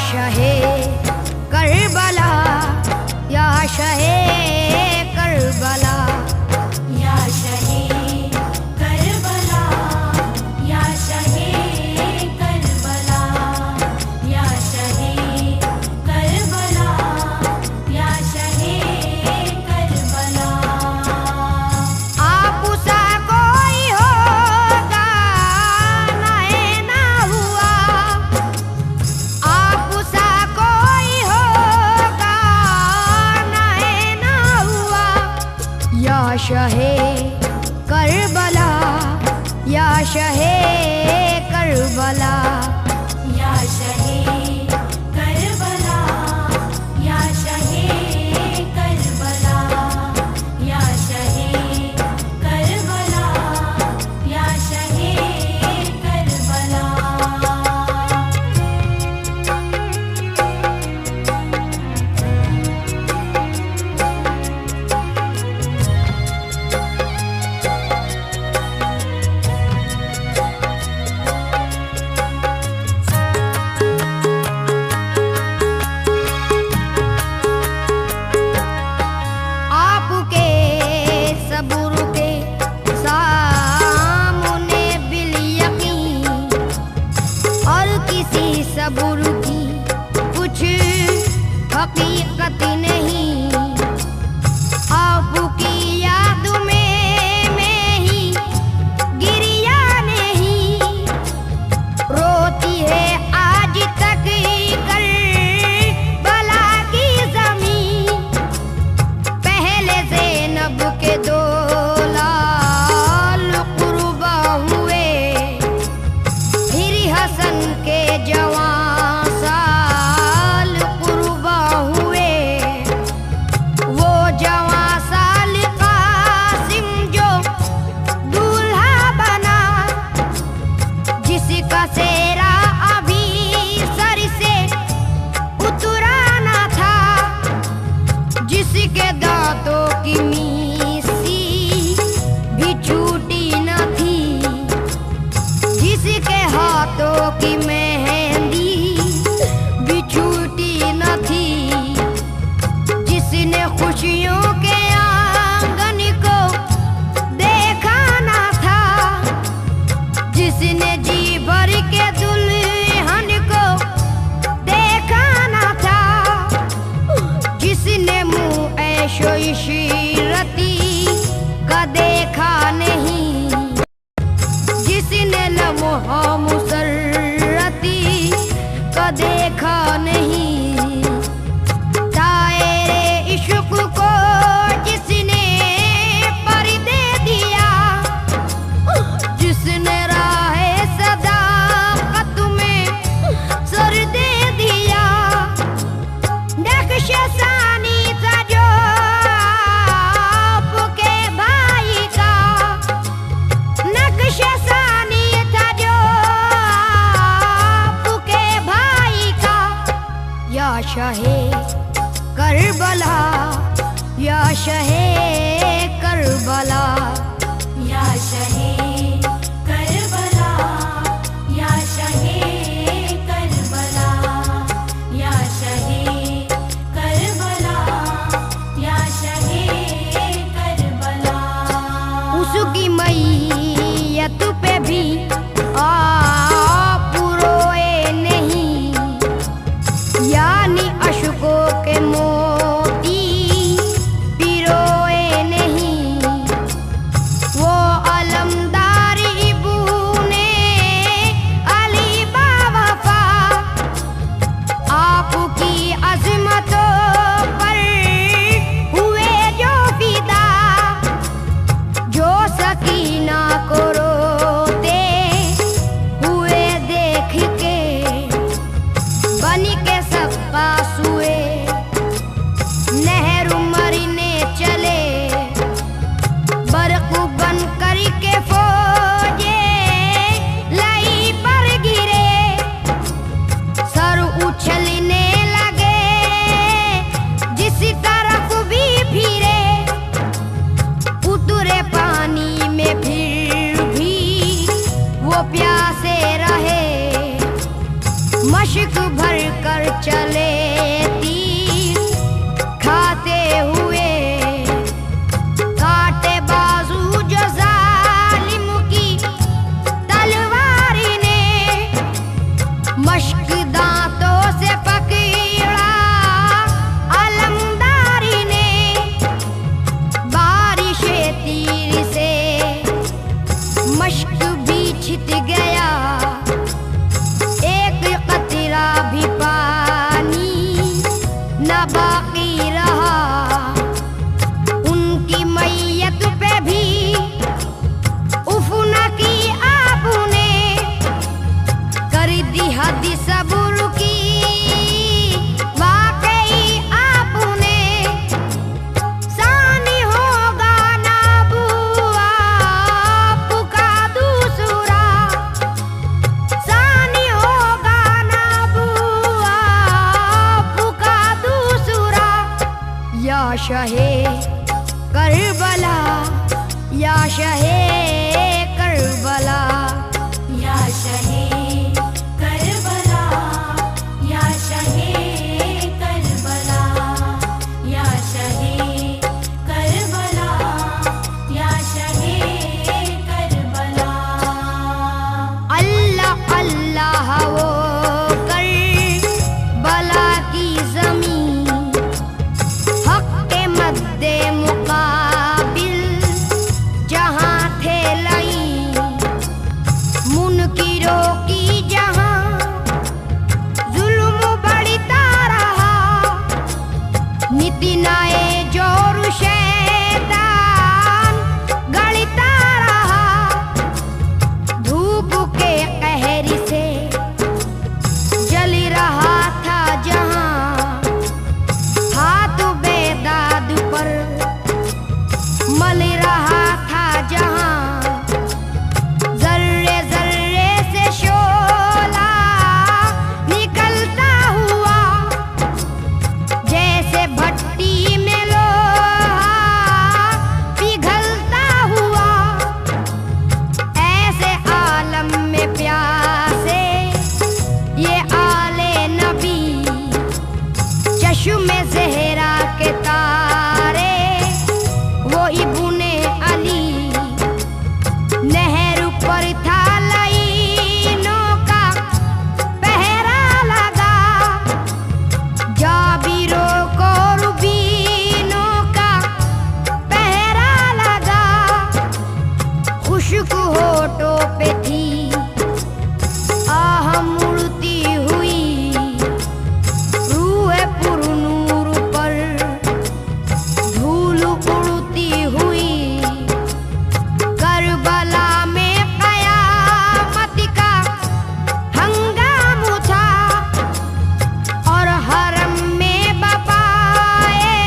शहे करबला, या शहे करबला, या शहे करबला, या शहे करबला, या शहे करबला, या शहे करबला। आप सा कोई होगा नए ना हुआ, आप सा कोई होगा नए ना हुआ। या शहे करबला, या शहे करबला, या शहे करबला, या शहे करबला, या शहे करबला, या शहे करबला। आपके सबूर के सामने बिल यकीन और किसी सबूर की कुछ हकीकत नहीं। आपकी याद में मैं ही गिरिया नहीं, रोती है आज तक करबला की जमीन। पहले ज़ैनब के 2 लाल कुर्बा हुए, फिर हसन के जवां साल कुर्बा हुए। वो जवां साल कासिम जो दूल्हा बना, जिसका सेहरा अभी सर से उतरा ना था, जिसके दांतों की मीसी भी छूटी न थी, जिसके हाथों की मेहंदी भी छूटी न थी, जिसने खुशियों के आंगन को देखा ना था, जिसने जी भर के दुल्हन को देखा ना था, जिसने मुँह ऐशो इशरती का देखा नहीं, जिसने लम्हा मुसर्रती का देखा नहीं। दायरे इश्क को जिसने पर्दे दिया, जिसने राहे सदाकत में सर दे दिया। नक्शे सानी था जो आपके भाई का, नक्शे सानी था जो आपके भाई का। या शहे करबला, या शहे करबला, या शहे करबला, या शहे करबला, या शहे करबला, या शहे करबला। उसकी मैयत पे भी आप रोए नहीं, यानी अशकों के मोती पिरोए नहीं। वो अलमदा चले तीर खाते हुए, काटे बाजू जो जालिम की तलवारी ने, मश्क दांतों से पकड़ा अलमदारी ने, बारिशे तीर से मश्क भी छित गया, एक कतरा भी पानी न बाकी रहा, उनकी मैयत पे भी उफ न की आपने, कर दी हद सबूर की वाकई आपने, सानी होगा ना बुआ आपका दूसरा, सानी होगा ना बुआ आपका दूसरा, या शहे करबला, या शहे करबला, या शहे करबला, या शहे करबला, या शहे करबला, या शहे करबला। अल्लाह अल्लाह वो करबला की ज़मीं, हक के मद्दे मुकाबिल जहाँ थे लई, मुनकिरों की जहाँ जुल्म बढ़ता रहा, नितिनाए जोर शैतान गढ़ता रहा, धूप के कहर से जल रहा था जहाँ, हाथ बेदाद पर मल रहा था जहाँ, जर्रे जर्रे से शोला निकलता हुआ, जैसे भट्टी में लोहा पिघलता हुआ, ऐसे आलम में प्यासे ये आले नबी, चश्मे ज़हरा के तारे वो इब्ने अली, नहर पर था लाइनों का पहरा लगा, जाबिरों को रुबीनों का पहरा लगा, खुशक होठों पे थी आह मुड़ती हुई, रूह पुरनूर पर धूल उड़ती हुई, करबला में कयामत का हंगाम था, और हरम में बपाए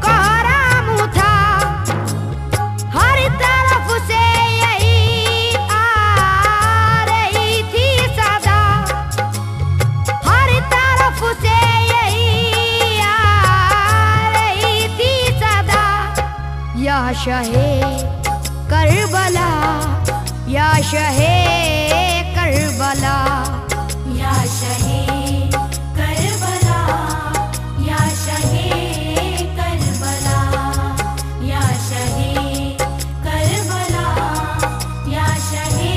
कोहराम था, हर तरफ से यही आ रही थी सदा, हर तरफ से यही आ रही थी सदा, या शहे करबला, या शहे करबला, या शहे करबला, या शहे करबला, या शहे करबला, या शहे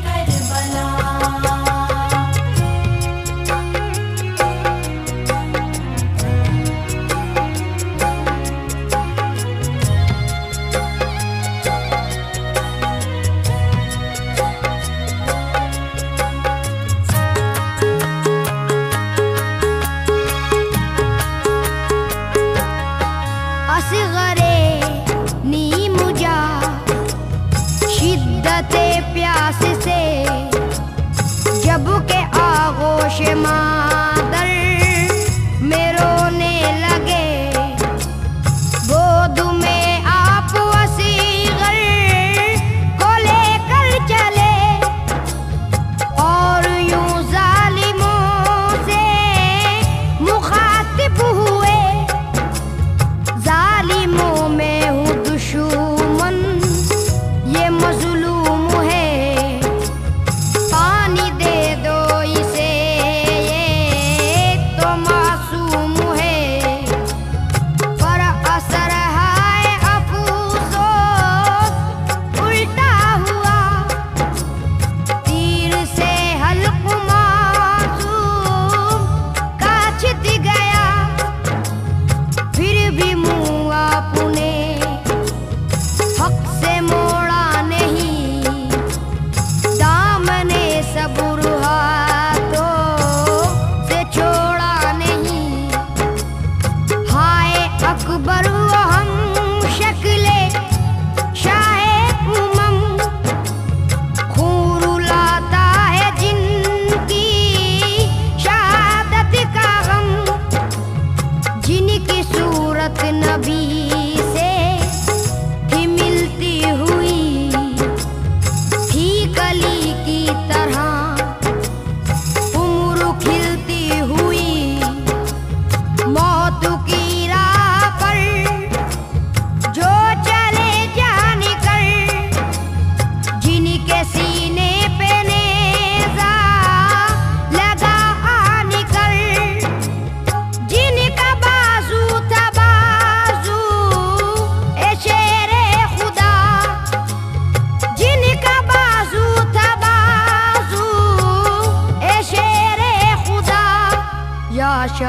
करबला।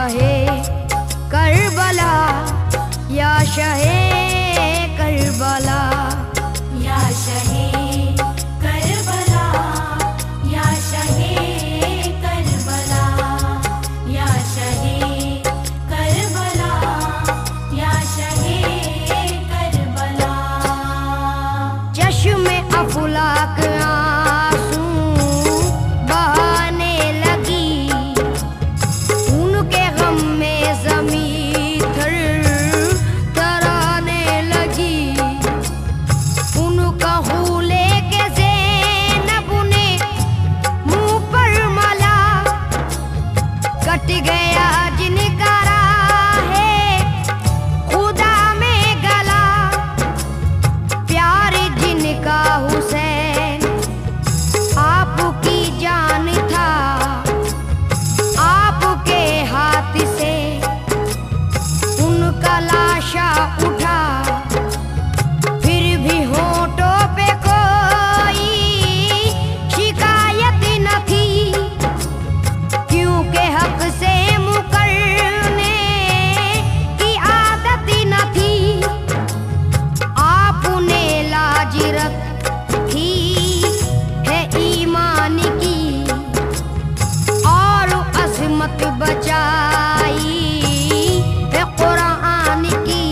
शहे करबला, या शहे करबला, या शहे करबला, या शहे करबला, या शहे करबला, या शहे करबला। चश्मे अफलाक आंसू बहाने लगी, उनके गम में ज़मीं थर थराने लगी। उनका हुले के ज़ैनब ने मुंह पर मला, कट गया जिनका राहे खुदा में गला। प्यार जिनका हुसैन आपकी जान था, आपके हाथ से उनका लाशा उठा। फिर भी होठों पे कोई शिकायत न थी, क्योंकि हक से मुकरने की आदत न थी। आपने लाज रखी है ईमान की, और अजमत बचाई है कुरान की।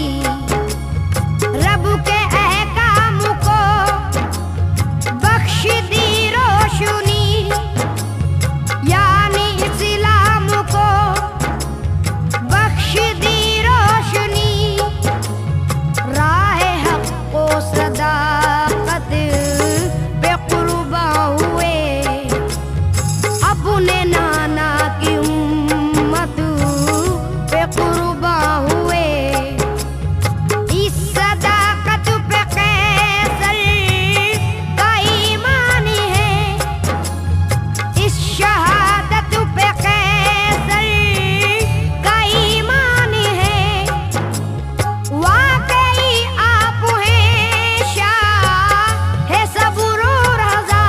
रब के अहकाम को बख्श दी रोशनी, यानी इस्लाम को बख्श दी रोशनी। राह हक को सदाकत पे कुर्बा हुए, अपने नाना की उम्मत पे कुर्बा हुए। इस सदाकत पे कैसर का ईमान है, इस शहादत पे कैसर का ईमान है। वाकई आप हैं शाह है सब्र रज़ा,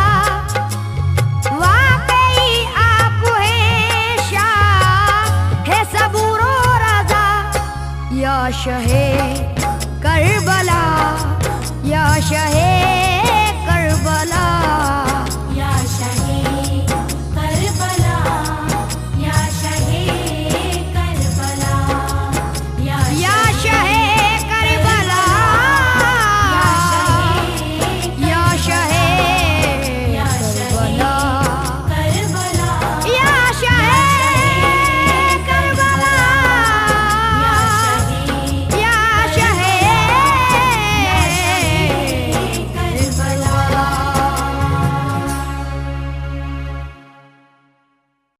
वाकई आप हैं शाह है सब्र रज़ा। या शहे करबला, या शहे